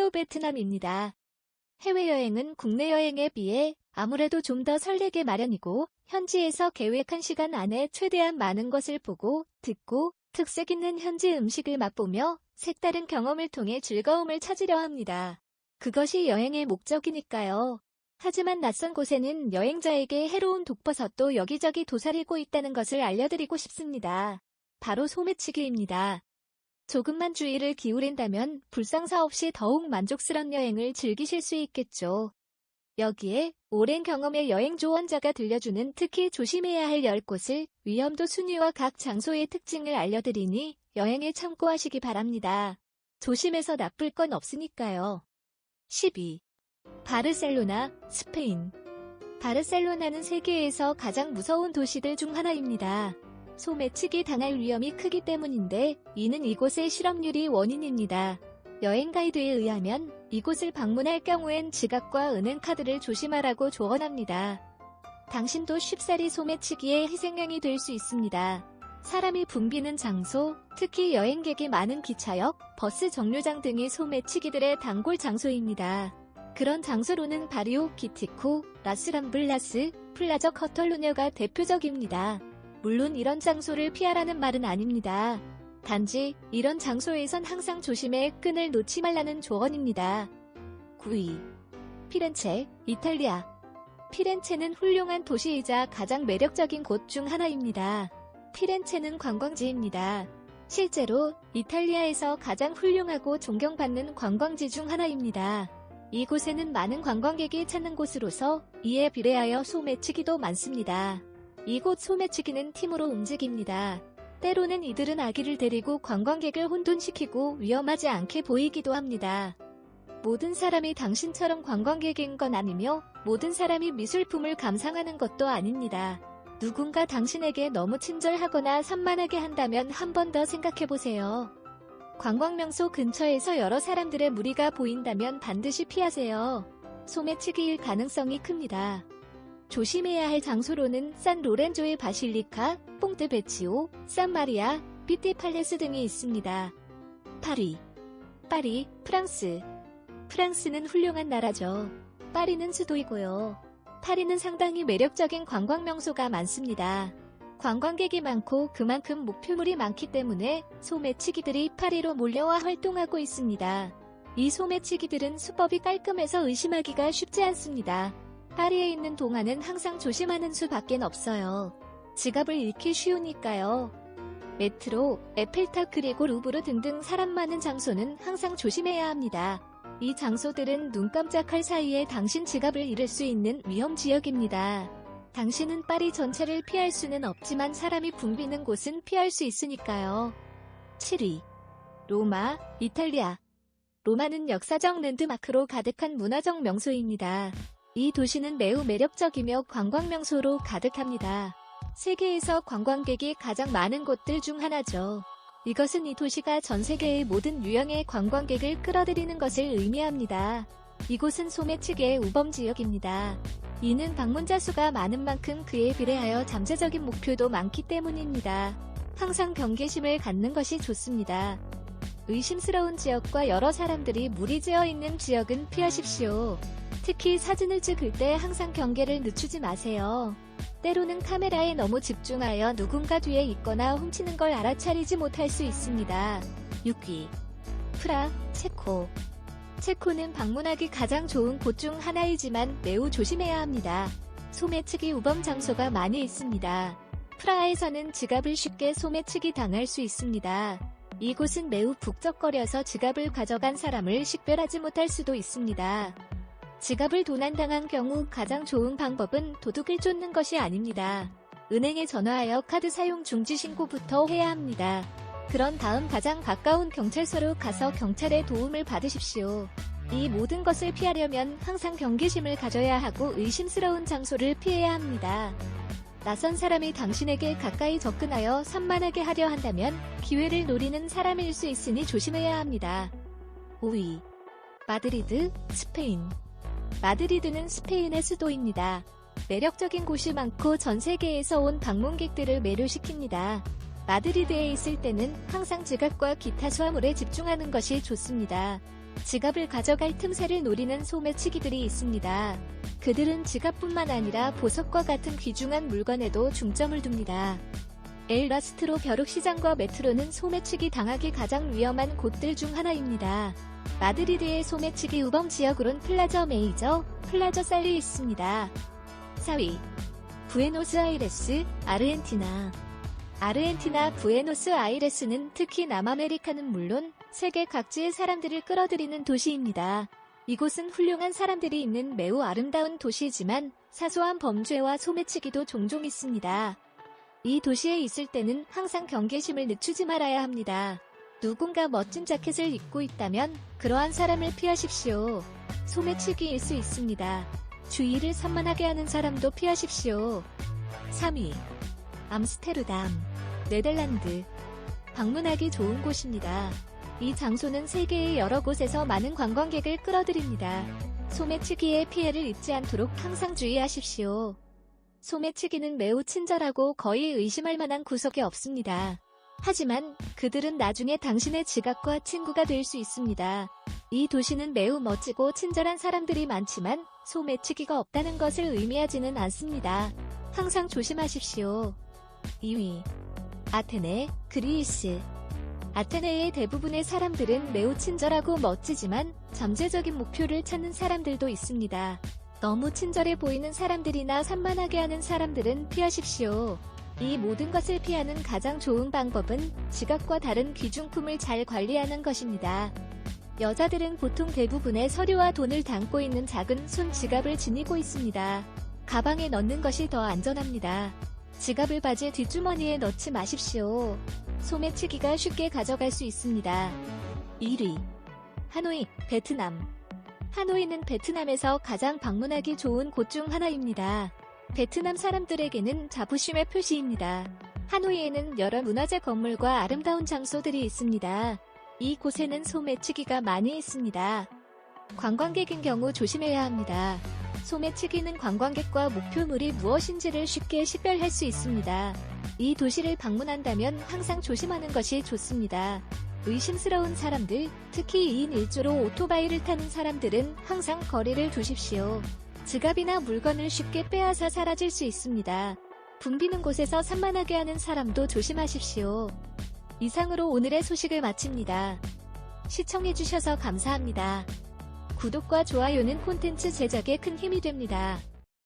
수도 베트남입니다. 해외여행은 국내 여행에 비해 아무래도 좀 더 설레게 마련이고 현지에서 계획한 시간 안에 최대한 많은 것을 보고 듣고 특색 있는 현지 음식을 맛보며 색다른 경험을 통해 즐거움을 찾으려 합니다. 그것이 여행의 목적이니까요. 하지만 낯선 곳에는 여행자에게 해로운 독버섯도 여기저기 도사리고 있다는 것을 알려드리고 싶습니다. 바로 소매치기입니다. 조금만 주의를 기울인다면 불상사 없이 더욱 만족스러운 여행을 즐기실 수 있겠죠. 여기에 오랜 경험의 여행 조언자가 들려주는 특히 조심해야 할 10곳을 위험도 순위와 각 장소의 특징을 알려드리니 여행에 참고하시기 바랍니다. 조심해서 나쁠 건 없으니까요. 12. 바르셀로나, 스페인. 바르셀로나는 세계에서 가장 무서운 도시들 중 하나입니다. 소매치기 당할 위험이 크기 때문인데 이는 이곳의 실업률이 원인입니다. 여행 가이드에 의하면 이곳을 방문할 경우엔 지갑과 은행카드를 조심하라고 조언합니다. 당신도 쉽사리 소매치기의 희생양이 될 수 있습니다. 사람이 붐비는 장소, 특히 여행객이 많은 기차역, 버스 정류장 등이 소매치기들의 단골 장소입니다. 그런 장소로는 바리오, 기티코, 라스람블라스, 플라저 커털루녀가 대표적입니다. 물론 이런 장소를 피하라는 말은 아닙니다. 단지 이런 장소에선 항상 조심해 끈을 놓지 말라는 조언입니다. 9위. 피렌체, 이탈리아. 피렌체는 훌륭한 도시이자 가장 매력적인 곳 중 하나입니다. 피렌체는 관광지입니다. 실제로 이탈리아에서 가장 훌륭하고 존경받는 관광지 중 하나입니다. 이곳에는 많은 관광객이 찾는 곳으로서 이에 비례하여 소매치기도 많습니다. 이곳 소매치기는 팀으로 움직입니다. 때로는 이들은 아기를 데리고 관광객을 혼돈시키고 위험하지 않게 보이기도 합니다. 모든 사람이 당신처럼 관광객인 건 아니며 모든 사람이 미술품을 감상하는 것도 아닙니다. 누군가 당신에게 너무 친절하거나 산만하게 한다면 한 번 더 생각해보세요. 관광명소 근처에서 여러 사람들의 무리가 보인다면 반드시 피하세요. 소매치기일 가능성이 큽니다. 조심해야 할 장소로는 산 로렌조의 바실리카, 퐁트 베치오, 산 마리아, 피티 팔레스 등이 있습니다. 파리, 프랑스. 프랑스는 훌륭한 나라죠. 파리는 수도이고요. 파리는 상당히 매력적인 관광명소가 많습니다. 관광객이 많고 그만큼 목표물이 많기 때문에 소매치기들이 파리로 몰려와 활동하고 있습니다. 이 소매치기들은 수법이 깔끔해서 의심하기가 쉽지 않습니다. 파리에 있는 동안은 항상 조심하는 수밖엔 없어요. 지갑을 잃기 쉬우니까요. 메트로, 에펠탑 그리고 루브르 등등 사람 많은 장소는 항상 조심해야 합니다. 이 장소들은 눈 깜짝할 사이에 당신 지갑을 잃을 수 있는 위험 지역입니다. 당신은 파리 전체를 피할 수는 없지만 사람이 붐비는 곳은 피할 수 있으니까요. 7위. 로마, 이탈리아. 로마는 역사적 랜드마크로 가득한 문화적 명소입니다. 이 도시는 매우 매력적이며 관광명소로 가득합니다. 세계에서 관광객이 가장 많은 곳들 중 하나죠. 이것은 이 도시가 전 세계의 모든 유형의 관광객을 끌어들이는 것을 의미합니다. 이곳은 소매치기의 우범지역입니다. 이는 방문자 수가 많은 만큼 그에 비례하여 잠재적인 목표도 많기 때문입니다. 항상 경계심을 갖는 것이 좋습니다. 의심스러운 지역과 여러 사람들이 무리지어 있는 지역은 피하십시오. 특히 사진을 찍을 때 항상 경계를 늦추지 마세요. 때로는 카메라에 너무 집중하여 누군가 뒤에 있거나 훔치는 걸 알아차리지 못할 수 있습니다. 6위. 프라, 체코. 체코는 방문하기 가장 좋은 곳 중 하나이지만 매우 조심해야 합니다. 소매치기 우범 장소가 많이 있습니다. 프라하에서는 지갑을 쉽게 소매치기 당할 수 있습니다. 이곳은 매우 북적거려서 지갑을 가져간 사람을 식별하지 못할 수도 있습니다. 지갑을 도난당한 경우 가장 좋은 방법은 도둑을 쫓는 것이 아닙니다. 은행에 전화하여 카드 사용 중지 신고부터 해야 합니다. 그런 다음 가장 가까운 경찰서로 가서 경찰의 도움을 받으십시오. 이 모든 것을 피하려면 항상 경계심을 가져야 하고 의심스러운 장소를 피해야 합니다. 낯선 사람이 당신에게 가까이 접근하여 산만하게 하려 한다면 기회를 노리는 사람일 수 있으니 조심해야 합니다. 5위. 마드리드, 스페인. 마드리드는 스페인의 수도입니다. 매력적인 곳이 많고 전 세계에서 온 방문객들을 매료시킵니다. 마드리드에 있을 때는 항상 지갑과 기타 수화물에 집중하는 것이 좋습니다. 지갑을 가져갈 틈새를 노리는 소매치기들이 있습니다. 그들은 지갑뿐만 아니라 보석과 같은 귀중한 물건에도 중점을 둡니다. 엘라스트로 벼룩시장과 메트로는 소매치기 당하기 가장 위험한 곳들 중 하나입니다. 마드리드의 소매치기 우범 지역으론 플라저 메이저, 플라저 살리 있습니다. 4위. 부에노스아이레스, 아르헨티나. 아르헨티나 부에노스아이레스는 특히 남아메리카는 물론 세계 각지의 사람들을 끌어들이는 도시입니다. 이곳은 훌륭한 사람들이 있는 매우 아름다운 도시이지만 사소한 범죄와 소매치기도 종종 있습니다. 이 도시에 있을 때는 항상 경계심을 늦추지 말아야 합니다. 누군가 멋진 자켓을 입고 있다면 그러한 사람을 피하십시오. 소매치기일 수 있습니다. 주의를 산만하게 하는 사람도 피하십시오. 3위. 암스테르담, 네덜란드. 방문하기 좋은 곳입니다. 이 장소는 세계의 여러 곳에서 많은 관광객을 끌어들입니다. 소매치기의 피해를 입지 않도록 항상 주의하십시오. 소매치기는 매우 친절하고 거의 의심할 만한 구석이 없습니다. 하지만 그들은 나중에 당신의 지갑과 친구가 될 수 있습니다. 이 도시는 매우 멋지고 친절한 사람들이 많지만 소매치기가 없다는 것을 의미하지는 않습니다. 항상 조심하십시오. 2위. 아테네, 그리스. 아테네의 대부분의 사람들은 매우 친절하고 멋지지만 잠재적인 목표를 찾는 사람들도 있습니다. 너무 친절해 보이는 사람들이나 산만하게 하는 사람들은 피하십시오. 이 모든 것을 피하는 가장 좋은 방법은 지갑과 다른 귀중품을 잘 관리하는 것입니다. 여자들은 보통 대부분의 서류와 돈을 담고 있는 작은 손 지갑을 지니고 있습니다. 가방에 넣는 것이 더 안전합니다. 지갑을 바지 뒷주머니에 넣지 마십시오. 소매치기가 쉽게 가져갈 수 있습니다. 1위. 하노이, 베트남. 하노이는 베트남에서 가장 방문하기 좋은 곳 중 하나입니다. 베트남 사람들에게는 자부심의 표시입니다. 하노이에는 여러 문화재 건물과 아름다운 장소들이 있습니다. 이 곳에는 소매치기가 많이 있습니다. 관광객인 경우 조심해야 합니다. 소매치기는 관광객과 목표물이 무엇인지를 쉽게 식별할 수 있습니다. 이 도시를 방문한다면 항상 조심하는 것이 좋습니다. 의심스러운 사람들, 특히 2인 1조로 오토바이를 타는 사람들은 항상 거리를 두십시오. 지갑이나 물건을 쉽게 빼앗아 사라질 수 있습니다. 붐비는 곳에서 산만하게 하는 사람도 조심하십시오. 이상으로 오늘의 소식을 마칩니다. 시청해주셔서 감사합니다. 구독과 좋아요는 콘텐츠 제작에 큰 힘이 됩니다.